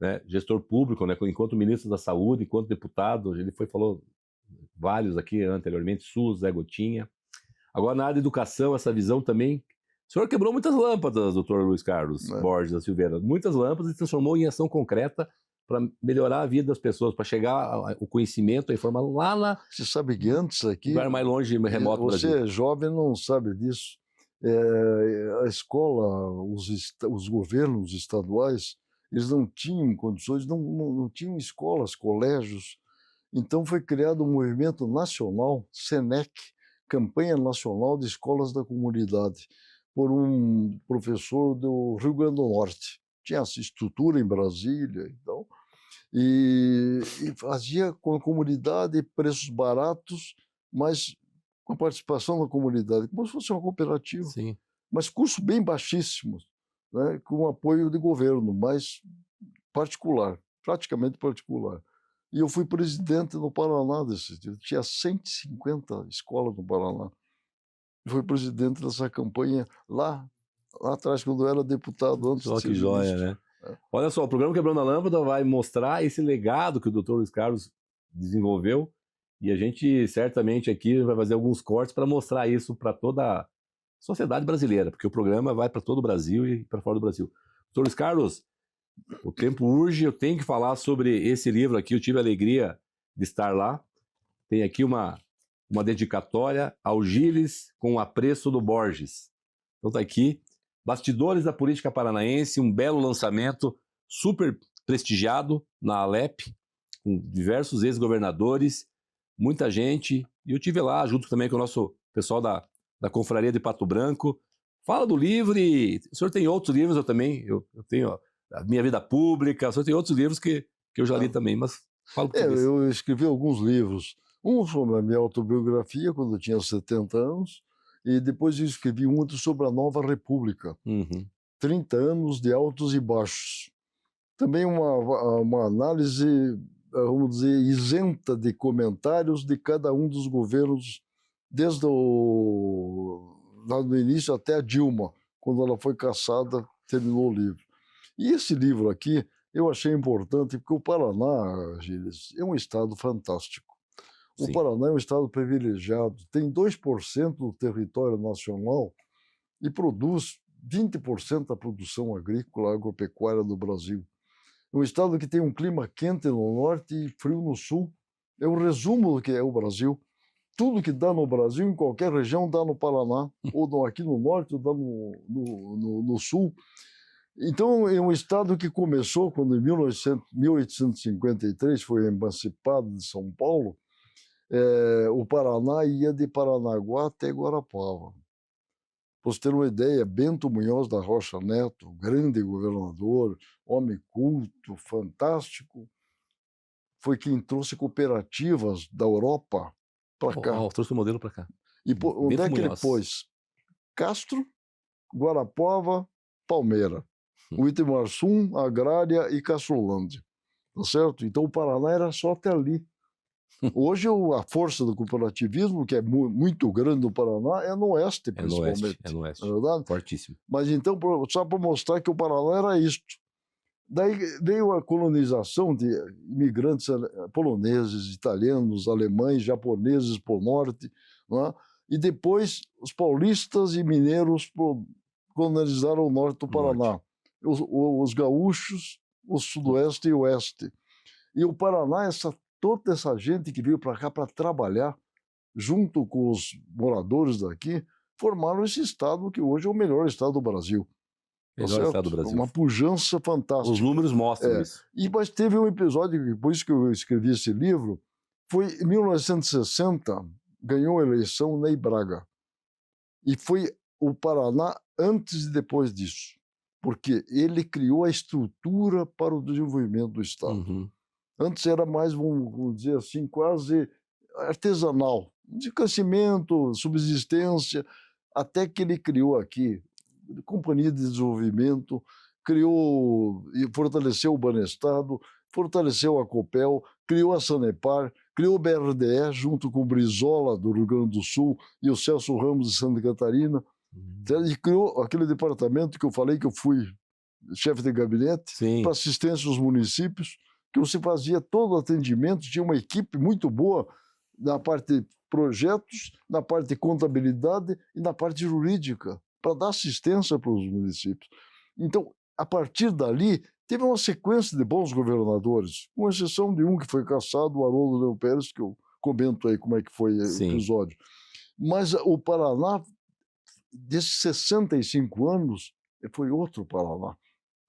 né, gestor público, né, enquanto ministro da Saúde, enquanto deputado. Ele falou vários aqui anteriormente, SUS, Zé Gotinha. Agora, na área de educação, essa visão também... O senhor quebrou muitas lâmpadas, doutor Luiz Carlos Borges da Silveira. Muitas lâmpadas e transformou em ação concreta para melhorar a vida das pessoas, para chegar o conhecimento, a informação lá na... Você sabe que antes aqui... lugar mais longe e remoto do Brasil. Você é jovem, não sabe disso. A escola, os governos estaduais, eles não tinham condições, não tinham escolas, colégios. Então foi criado um movimento nacional, SENEC, Campanha Nacional de Escolas da Comunidade, por um professor do Rio Grande do Norte. Tinha essa estrutura em Brasília e fazia com a comunidade preços baratos, mas com a participação da comunidade, como se fosse uma cooperativa. Sim. Mas custos bem baixíssimos, né, com apoio de governo, mas particular, praticamente particular. E eu fui presidente no Paraná desse dia. Tinha 150 escolas no Paraná. Fui presidente dessa campanha lá atrás, quando eu era deputado, antes de ser que joia, né? Olha só, o programa Quebrando a Lâmpada vai mostrar esse legado que o Dr. Luiz Carlos desenvolveu e a gente certamente aqui vai fazer alguns cortes para mostrar isso para toda a sociedade brasileira, porque o programa vai para todo o Brasil e para fora do Brasil. Dr. Luiz Carlos, o tempo urge, eu tenho que falar sobre esse livro aqui, eu tive a alegria de estar lá. Tem aqui uma dedicatória ao Gilles com o apreço do Borges. Então tá aqui, Bastidores da Política Paranaense, um belo lançamento, super prestigiado na Alep, com diversos ex-governadores, muita gente, e eu tive lá junto também com o nosso pessoal da Confraria de Pato Branco. Fala do livro, e o senhor tem outros livros, eu também, eu tenho a Minha Vida Pública, o senhor tem outros livros que eu já li também, mas fala um pouco disso. Eu escrevi alguns livros. Um sobre a minha autobiografia, quando eu tinha 70 anos, e depois eu escrevi um outro sobre a Nova República. 30 anos de altos e baixos. Também uma análise, vamos dizer, isenta de comentários de cada um dos governos, desde lá no início até a Dilma, quando ela foi cassada, terminou o livro. E esse livro aqui eu achei importante, porque o Paraná, Gilles, é um estado fantástico. O Paraná é um estado privilegiado, tem 2% do território nacional e produz 20% da produção agrícola, agropecuária do Brasil. É um estado que tem um clima quente no norte e frio no sul. É um resumo do que é o Brasil. Tudo que dá no Brasil, em qualquer região, dá no Paraná, ou aqui no norte, ou dá no sul. Então, é um estado que começou quando, em 1853, foi emancipado de São Paulo. O Paraná ia de Paranaguá até Guarapava. Para você ter uma ideia, Bento Munhoz da Rocha Neto, grande governador, homem culto, fantástico, foi quem trouxe cooperativas da Europa para cá. Trouxe o modelo para cá. E onde é que ele pôs? Castro, Guarapava, Palmeira. O Itimarsum, Agrária e Castrolândia. Tá certo? Então o Paraná era só até ali. Hoje a força do cooperativismo, que é muito grande no Paraná, é no oeste, principalmente. É no oeste, não é verdade? Fortíssimo. Mas então, só para mostrar que o Paraná era isto. Daí veio a colonização de imigrantes poloneses, italianos, alemães, japoneses por norte, não é? E depois os paulistas e mineiros colonizaram o norte do Paraná. Os gaúchos, o sudoeste e o oeste. E o Paraná, toda essa gente que veio para cá para trabalhar, junto com os moradores daqui, formaram esse estado que hoje é o melhor estado do Brasil. Melhor estado do Brasil. Uma pujança fantástica. Os números mostram isso. Mas teve um episódio, depois que eu escrevi esse livro, foi em 1960, ganhou a eleição Ney Braga. E foi o Paraná antes e depois disso, porque ele criou a estrutura para o desenvolvimento do estado. Antes era mais, vamos dizer assim, quase artesanal, de crescimento, subsistência, até que ele criou aqui Companhia de Desenvolvimento, criou e fortaleceu o Banestado, fortaleceu a Copel, criou a Sanepar, criou o BRDE junto com o Brizola do Rio Grande do Sul e o Celso Ramos de Santa Catarina, e criou aquele departamento que eu falei que eu fui chefe de gabinete para assistência aos municípios, que você fazia todo o atendimento, tinha uma equipe muito boa na parte de projetos, na parte de contabilidade e na parte jurídica, para dar assistência para os municípios. Então, a partir dali, teve uma sequência de bons governadores, com exceção de um que foi cassado, o Haroldo Leão Pérez, que eu comento aí como é que foi o episódio. Mas o Paraná, desses 65 anos, foi outro Paraná.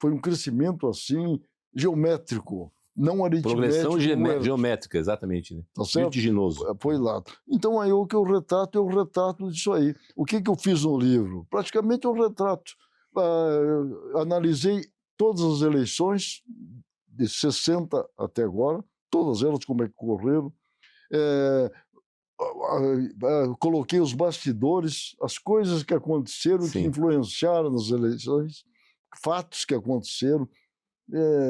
Foi um crescimento, assim, geométrico, não aritmético. Progressão geométrica, exatamente. Né? Tá certo? Vertiginoso. Foi lá. Então, aí o que eu retrato é o retrato disso aí. O que eu fiz no livro? Praticamente um retrato. Analisei todas as eleições, de 60 até agora, todas elas, como é que correram. Coloquei os bastidores, as coisas que aconteceram, que influenciaram nas eleições, fatos que aconteceram,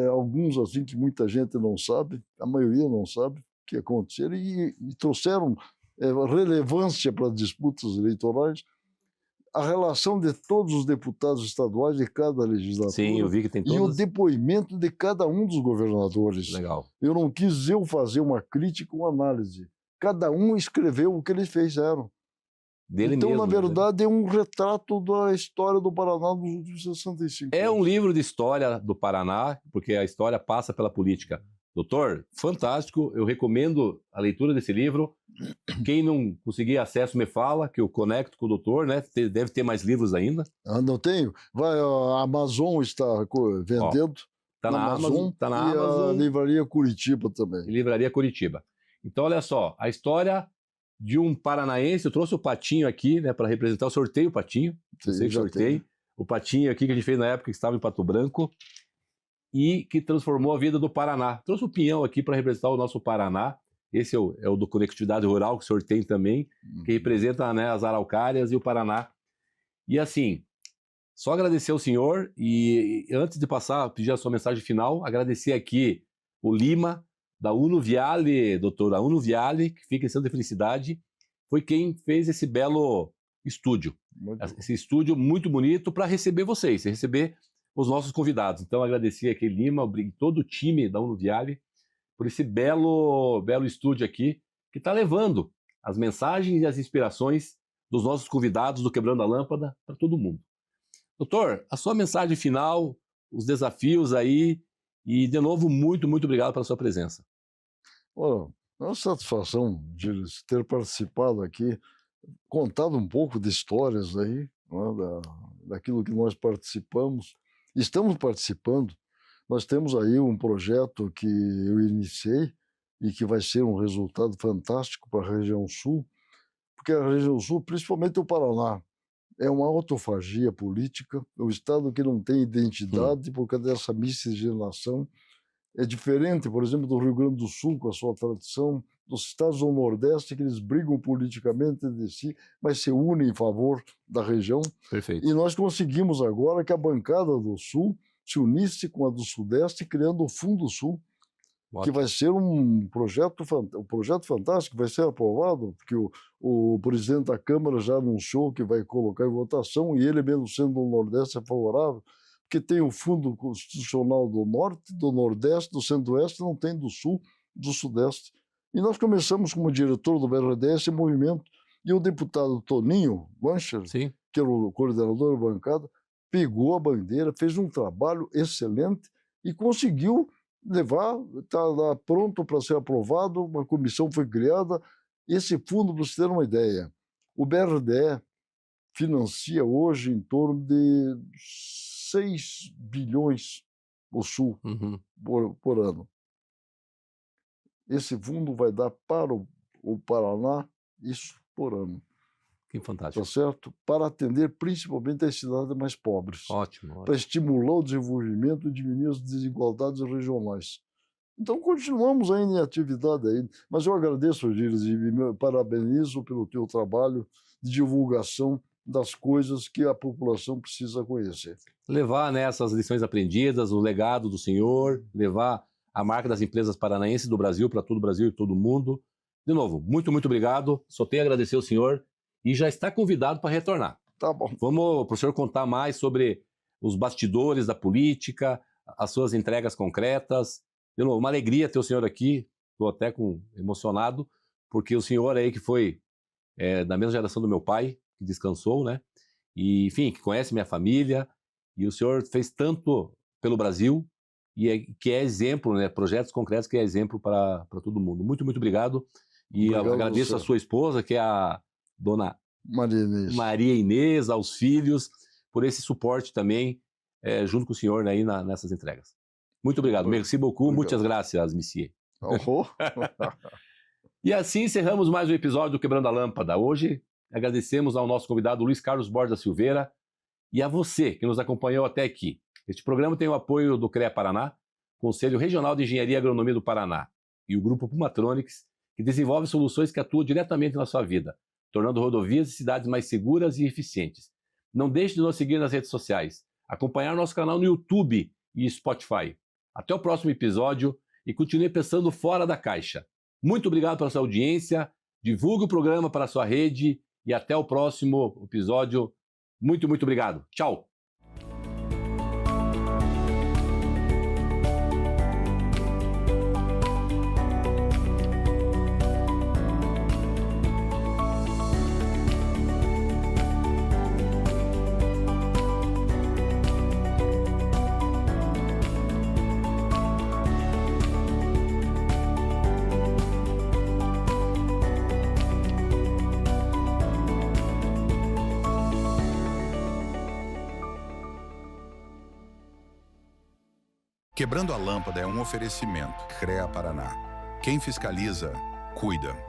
alguns assim que muita gente não sabe, a maioria não sabe que aconteceram, e trouxeram relevância para as disputas eleitorais. A relação de todos os deputados estaduais de cada legislatura. Sim, eu vi que tem todos. E o depoimento de cada um dos governadores. Legal. Eu não quis fazer uma crítica ou análise. Cada um escreveu o que eles fizeram. Dele então, mesmo, na verdade, é um retrato da história do Paraná dos últimos 65 anos. É um livro de história do Paraná, porque a história passa pela política. Doutor, fantástico, eu recomendo a leitura desse livro. Quem não conseguir acesso me fala, que eu conecto com o doutor, né? Deve ter mais livros ainda. Não tenho. A Amazon está vendendo. Está na Amazon. Tá na Amazon. A Livraria Curitiba também. Livraria Curitiba. Então, olha só, a história de um paranaense, eu trouxe o Patinho aqui, né, para representar o sorteio, Patinho. Sim, sorteio. O Patinho aqui que a gente fez na época que estava em Pato Branco e que transformou a vida do Paraná. Trouxe o Pinhão aqui para representar o nosso Paraná. Esse é o do Conectividade Rural, que o senhor tem também, que representa, né, as Araucárias e o Paraná. E assim, só agradecer ao senhor e antes de passar, pedir a sua mensagem final, agradecer aqui o Lima, da Uno Viale, doutora Uno Viale, que fica em Santa Felicidade, foi quem fez esse belo estúdio. Esse estúdio muito bonito para receber vocês, receber os nossos convidados. Então, agradecer aqui Lima e todo o time da Uno Viale por esse belo estúdio aqui, que está levando as mensagens e as inspirações dos nossos convidados do Quebrando a Lâmpada para todo mundo. Doutor, a sua mensagem final, os desafios aí, e de novo, muito, muito obrigado pela sua presença. Olha, é uma satisfação de ter participado aqui, contado um pouco de histórias aí, né, daquilo que nós participamos, estamos participando. Nós temos aí um projeto que eu iniciei e que vai ser um resultado fantástico para a região sul, porque a região sul, principalmente o Paraná, é uma autofagia política, é um estado que não tem identidade por causa dessa miscigenação. É diferente, por exemplo, do Rio Grande do Sul, com a sua tradição, dos estados do Nordeste, que eles brigam politicamente de si, mas se unem em favor da região. Perfeito. E nós conseguimos agora que a bancada do Sul se unisse com a do Sudeste, criando o Fundo Sul, que vai ser um projeto fantástico, vai ser aprovado, porque o presidente da Câmara já anunciou que vai colocar em votação, e ele mesmo sendo do Nordeste é favorável, porque tem o Fundo Constitucional do Norte, do Nordeste, do Centro-Oeste, não tem do Sul, do Sudeste. E nós começamos como diretor do BRD esse movimento, E o deputado Toninho Bancher, Sim. que era o coordenador da bancada, pegou a bandeira, fez um trabalho excelente e conseguiu levar, está lá pronto para ser aprovado, uma comissão foi criada. Esse fundo, para você ter uma ideia, o BRDE financia hoje em torno de 6 bilhões o Sul por ano. Esse fundo vai dar para o Paraná isso por ano. Que fantástico. Tá certo? Para atender principalmente as cidades mais pobres. Ótimo. Para estimular o desenvolvimento e diminuir as desigualdades regionais. Então, continuamos ainda em atividade ainda. Mas eu agradeço, Gilles, e me parabenizo pelo teu trabalho de divulgação das coisas que a população precisa conhecer. Levar, né, essas lições aprendidas, o legado do senhor, levar a marca das empresas paranaenses do Brasil para todo o Brasil e todo mundo. De novo, muito, muito obrigado. Só tenho a agradecer ao senhor e já está convidado para retornar. Tá bom. Vamos para o senhor contar mais sobre os bastidores da política, as suas entregas concretas. De novo, uma alegria ter o senhor aqui. Estou até emocionado, porque o senhor aí que foi da mesma geração do meu pai, que descansou, né? E, enfim, que conhece minha família. E o senhor fez tanto pelo Brasil e que é exemplo, né? Projetos concretos que é exemplo para todo mundo. Muito, muito obrigado. E obrigado, agradeço a sua esposa, que é a dona Maria Inês, aos filhos, por esse suporte também, junto com o senhor aí nessas entregas. Muito obrigado. Merci beaucoup, muitas gracias, monsieur. E assim encerramos mais um episódio do Quebrando a Lâmpada. Hoje agradecemos ao nosso convidado Luiz Carlos Borda Silveira e a você que nos acompanhou até aqui. Este programa tem o apoio do CREA Paraná, Conselho Regional de Engenharia e Agronomia do Paraná, e o Grupo Pumatronics, que desenvolve soluções que atuam diretamente na sua vida, tornando rodovias e cidades mais seguras e eficientes. Não deixe de nos seguir nas redes sociais, acompanhar nosso canal no YouTube e Spotify. Até o próximo episódio e continue pensando fora da caixa. Muito obrigado pela sua audiência, divulgue o programa para a sua rede e até o próximo episódio. Muito, muito obrigado. Tchau! Quebrando a Lâmpada é um oferecimento. CREA Paraná. Quem fiscaliza, cuida.